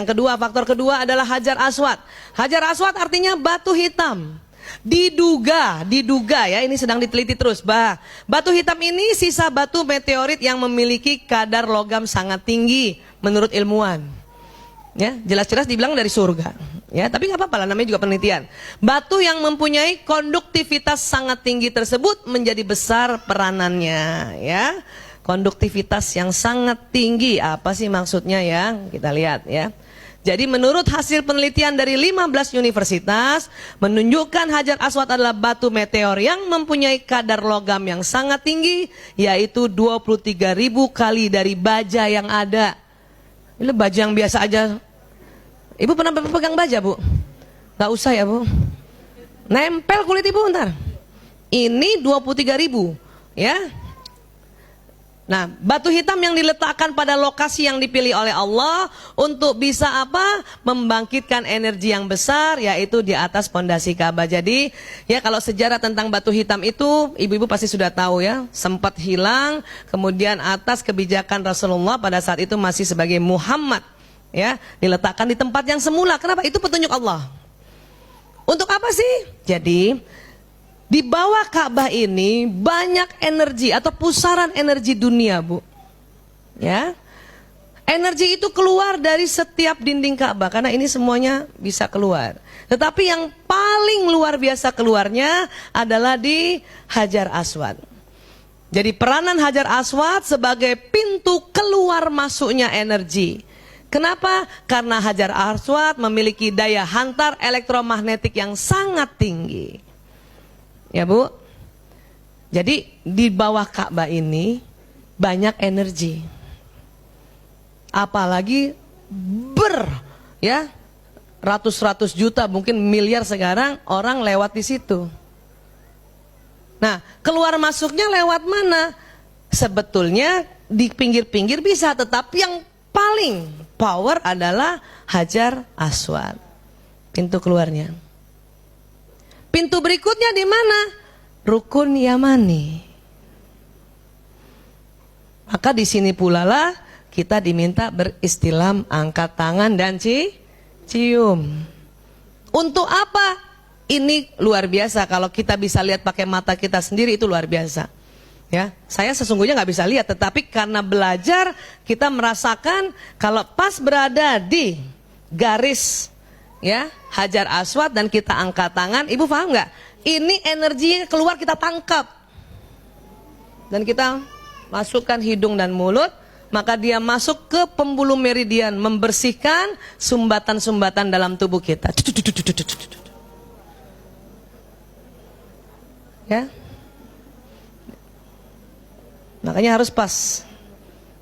Yang kedua, faktor kedua adalah Hajar Aswad. Hajar Aswad artinya batu hitam. Diduga ya, ini sedang diteliti terus. Batu hitam ini sisa batu meteorit yang memiliki kadar logam sangat tinggi menurut ilmuwan. Ya, jelas-jelas dibilang dari surga. Ya, tapi nggak apa-apa lah, namanya juga penelitian. Batu yang mempunyai konduktivitas sangat tinggi tersebut menjadi besar peranannya, ya. Konduktivitas yang sangat tinggi, apa sih maksudnya ya? Kita lihat ya. Jadi menurut hasil penelitian dari 15 universitas menunjukkan Hajar Aswad adalah batu meteor yang mempunyai kadar logam yang sangat tinggi, yaitu 23.000 kali dari baja yang ada. Ini baja yang biasa aja. Ibu pernah pegang baja, Bu? Gak usah ya, Bu. Nempel kulit Ibu ntar. Ini 23.000, ya. Nah, batu hitam yang diletakkan pada lokasi yang dipilih oleh Allah untuk bisa apa? Membangkitkan energi yang besar, yaitu di atas pondasi Ka'bah. Jadi, ya kalau sejarah tentang batu hitam itu, ibu-ibu pasti sudah tahu ya, sempat hilang, kemudian atas kebijakan Rasulullah pada saat itu masih sebagai Muhammad, ya, diletakkan di tempat yang semula. Kenapa? Itu petunjuk Allah. Untuk apa sih? Jadi, di bawah Ka'bah ini banyak energi atau pusaran energi dunia, Bu. Ya. Energi itu keluar dari setiap dinding Ka'bah karena ini semuanya bisa keluar. Tetapi yang paling luar biasa keluarnya adalah di Hajar Aswad. Jadi peranan Hajar Aswad sebagai pintu keluar masuknya energi. Kenapa? Karena Hajar Aswad memiliki daya hantar elektromagnetik yang sangat tinggi. Ya, Bu. Jadi di bawah Ka'bah ini banyak energi. Apalagi ratus-ratus juta, mungkin miliar sekarang orang lewat di situ. Nah, keluar masuknya lewat mana? Sebetulnya di pinggir-pinggir bisa, tetapi yang paling power adalah Hajar Aswad. Pintu keluarnya. Pintu berikutnya di mana? Rukun Yamani. Maka di sini pula lah kita diminta beristilam, angkat tangan dan cium. Untuk apa? Ini luar biasa. Kalau kita bisa lihat pakai mata kita sendiri itu luar biasa. Ya, saya sesungguhnya nggak bisa lihat, tetapi karena belajar kita merasakan kalau pas berada di garis, ya, Hajar Aswad dan kita angkat tangan, ibu paham nggak? Ini energinya keluar, kita tangkap dan kita masukkan hidung dan mulut, maka dia masuk ke pembuluh meridian, membersihkan sumbatan-sumbatan dalam tubuh kita. Ya, makanya harus pas.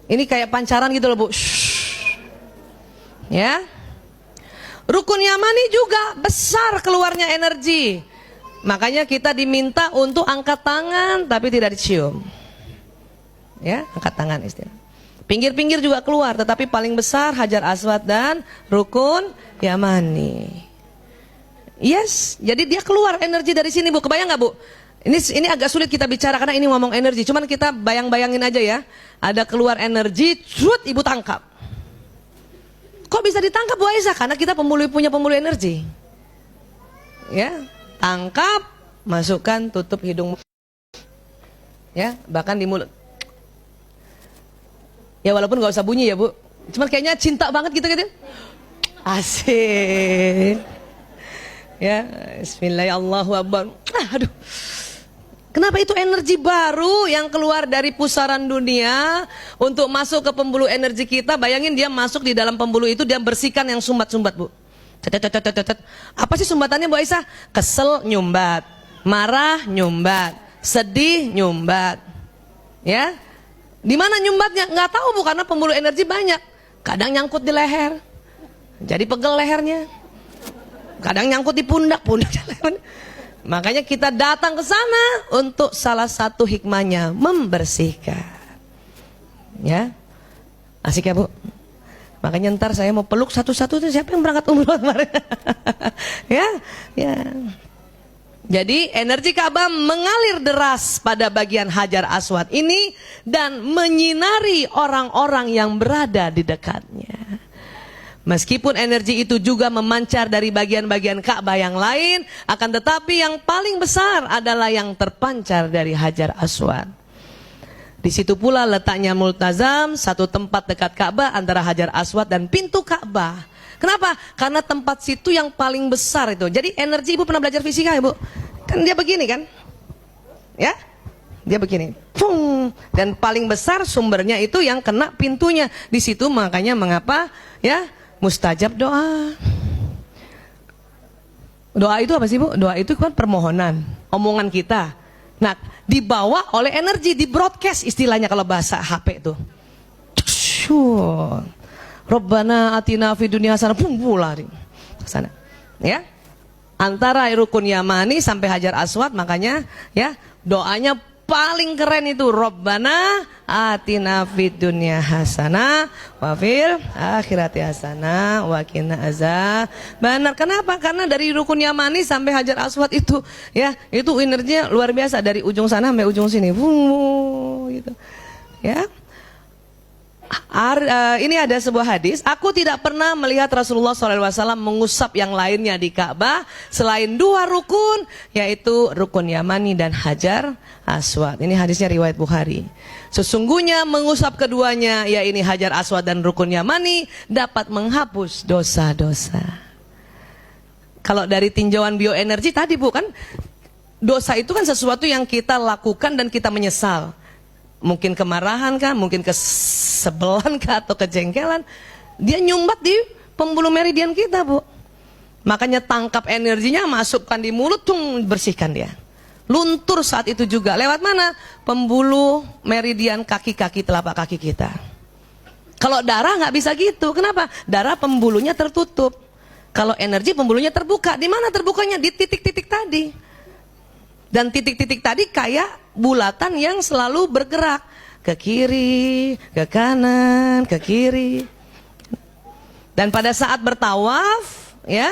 Ini kayak pancaran gitu loh, Bu. Ya. Rukun Yamani juga besar keluarnya energi. Makanya kita diminta untuk angkat tangan tapi tidak dicium. Ya, angkat tangan istilah. Pinggir-pinggir juga keluar, tetapi paling besar Hajar Aswad dan Rukun Yamani. Yes, jadi dia keluar energi dari sini, Bu. Kebayang nggak, Bu? Ini agak sulit kita bicara karena ini ngomong energi. Cuman kita bayang-bayangin aja ya. Ada keluar energi, cut, ibu tangkap. Kok bisa ditangkap, Bu Aisyah? Karena kita punya pembuluh energi. Ya, tangkap, masukkan, tutup hidung. Ya, bahkan di mulut. Ya walaupun nggak usah bunyi ya, Bu. Cuman kayaknya cinta banget gitu. Asik. Ya, bismillahirrahmanirrahim. Aduh. Kenapa itu energi baru yang keluar dari pusaran dunia untuk masuk ke pembuluh energi kita? Bayangin dia masuk di dalam pembuluh itu, dia bersihkan yang sumbat-sumbat, Bu. Apa sih sumbatannya, Bu Aisyah? Kesel nyumbat, marah nyumbat, sedih nyumbat. Ya, di mana nyumbatnya? Nggak tahu, Bu, karena pembuluh energi banyak. Kadang nyangkut di leher, jadi pegel lehernya. Kadang nyangkut di pundak. Makanya kita datang ke sana untuk salah satu hikmahnya membersihkan. Ya, asik ya, Bu. Makanya ntar saya mau peluk satu-satu tuh, siapa yang berangkat umroh kemarin? Ya. Jadi energi Ka'bah mengalir deras pada bagian Hajar Aswad ini dan menyinari orang-orang yang berada di dekatnya. Meskipun energi itu juga memancar dari bagian-bagian Ka'bah yang lain, akan tetapi yang paling besar adalah yang terpancar dari Hajar Aswad. Di situ pula letaknya Multazam, satu tempat dekat Ka'bah antara Hajar Aswad dan pintu Ka'bah. Kenapa? Karena tempat situ yang paling besar itu. Jadi energi, Ibu pernah belajar fisika ya Bu? Kan dia begini kan? Ya? Dia begini. Pung. Dan paling besar sumbernya itu yang kena pintunya. Di situ makanya mengapa ya? Mustajab doa. Doa itu apa sih Bu? Doa itu kan permohonan, omongan kita. Nah, dibawa oleh energi, di broadcast istilahnya kalau bahasa HP itu. Rabbana atina fid dunya hasanah, pum lari ke sana. Ya. Antara Rukun Yamani sampai Hajar Aswad, makanya ya doanya paling keren itu Rabbana atina fid dunya hasanah wa fil akhirati hasanah wa qina azabannar. Kenapa? Karena dari Rukun Yamani sampai Hajar Aswad itu ya, itu energinya luar biasa dari ujung sana sampai ujung sini. Gitu. Ya. Ini ada sebuah hadis, aku tidak pernah melihat Rasulullah SAW mengusap yang lainnya di Ka'bah selain dua rukun, yaitu Rukun Yamani dan Hajar Aswad. Ini hadisnya riwayat Bukhari. Sesungguhnya mengusap keduanya, ya ini Hajar Aswad dan Rukun Yamani, dapat menghapus dosa-dosa. Kalau dari tinjauan bioenergi tadi Bu, kan dosa itu kan sesuatu yang kita lakukan dan kita menyesal. Mungkin kemarahan kah, mungkin kesebelan kah, atau kejengkelan. Dia nyumbat di pembuluh meridian kita Bu. Makanya tangkap energinya, masukkan di mulut, bersihkan dia. Luntur saat itu juga. Lewat mana? Pembuluh meridian kaki-kaki, telapak kaki kita. Kalau darah nggak bisa gitu. Kenapa? Darah pembuluhnya tertutup. Kalau energi pembuluhnya terbuka. Di mana terbukanya? Di titik-titik tadi. Dan titik-titik tadi kayak bulatan yang selalu bergerak ke kiri, ke kanan, ke kiri. Dan pada saat bertawaf, ya,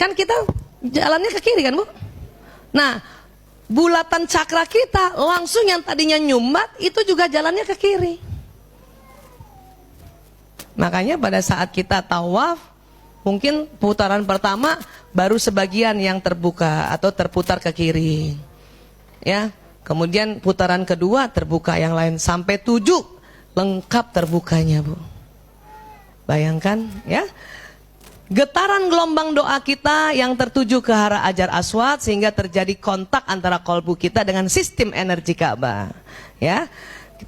kan kita jalannya ke kiri kan Bu? Nah, bulatan cakra kita langsung yang tadinya nyumbat itu juga jalannya ke kiri. Makanya pada saat kita tawaf, mungkin putaran pertama baru sebagian yang terbuka atau terputar ke kiri. Ya, kemudian putaran kedua terbuka yang lain sampai 7 lengkap terbukanya Bu. Bayangkan ya. Getaran gelombang doa kita yang tertuju ke arah Hajar Aswad sehingga terjadi kontak antara kolbu kita dengan sistem energi Ka'bah. Ya.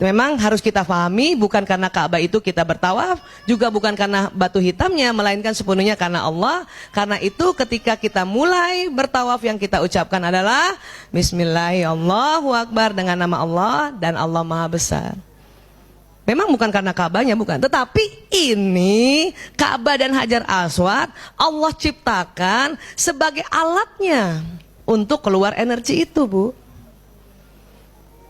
Memang harus kita pahami, bukan karena Ka'bah itu kita bertawaf, juga bukan karena batu hitamnya, melainkan sepenuhnya karena Allah. Karena itu ketika kita mulai bertawaf, yang kita ucapkan adalah Bismillahirrahmanirrahim, dengan nama Allah, dan Allah Maha Besar. Memang bukan karena Ka'bahnya, bukan. Tetapi ini Ka'bah dan Hajar Aswad Allah ciptakan sebagai alatnya untuk keluar energi itu Bu.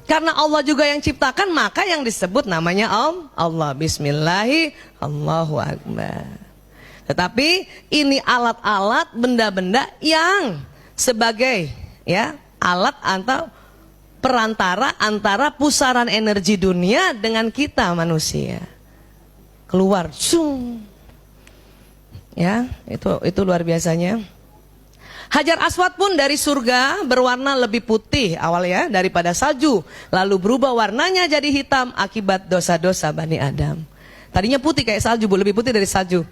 Karena Allah juga yang ciptakan, maka yang disebut namanya Allah. Bismillahirrahmanirrahim, Allahu Akbar. Tetapi ini alat-alat, benda-benda yang sebagai ya alat atau perantara antara pusaran energi dunia dengan kita manusia. Keluar, ya itu luar biasanya. Hajar Aswad pun dari surga berwarna lebih putih awalnya daripada salju, lalu berubah warnanya jadi hitam akibat dosa-dosa Bani Adam. Tadinya putih kayak salju Bu, lebih putih dari salju.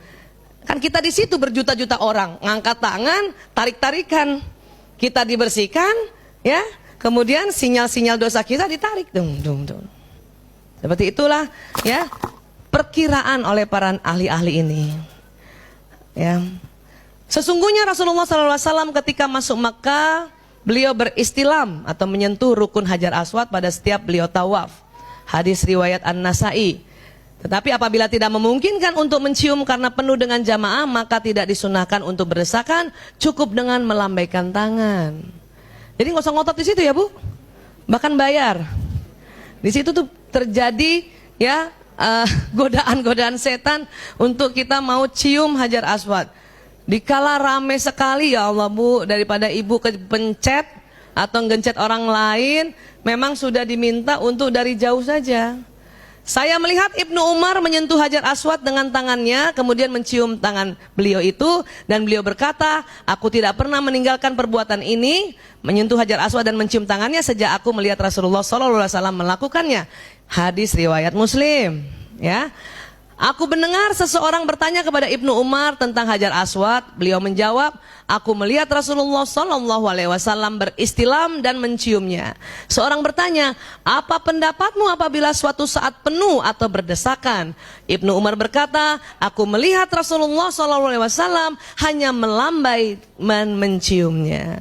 Kan kita di situ berjuta-juta orang ngangkat tangan, tarik-tarikan, kita dibersihkan, ya. Kemudian sinyal-sinyal dosa kita ditarik, Seperti itulah ya perkiraan oleh para ahli-ahli ini. Ya. Sesungguhnya Rasulullah SAW ketika masuk Makkah, beliau beristilam atau menyentuh rukun Hajar Aswad pada setiap beliau tawaf. Hadis riwayat An-Nasai. Tetapi apabila tidak memungkinkan untuk mencium karena penuh dengan jamaah, maka tidak disunahkan untuk berdesakan, cukup dengan melambaikan tangan. Jadi nggak usah ngotot di situ ya Bu, bahkan bayar. Di situ tuh terjadi ya godaan-godaan setan untuk kita mau cium Hajar Aswad. Dikala rame sekali ya Allah Bu, daripada ibu kepencet atau ngencet orang lain, memang sudah diminta untuk dari jauh saja. Saya melihat Ibnu Umar menyentuh Hajar Aswad dengan tangannya, kemudian mencium tangan beliau itu, dan beliau berkata, aku tidak pernah meninggalkan perbuatan ini, menyentuh Hajar Aswad dan mencium tangannya sejak aku melihat Rasulullah SAW melakukannya. Hadis riwayat Muslim. Ya. Aku mendengar seseorang bertanya kepada Ibnu Umar tentang Hajar Aswad. Beliau menjawab, aku melihat Rasulullah SAW beristilam dan menciumnya. Seorang bertanya, apa pendapatmu apabila suatu saat penuh atau berdesakan? Ibnu Umar berkata, aku melihat Rasulullah SAW hanya melambai dan menciumnya.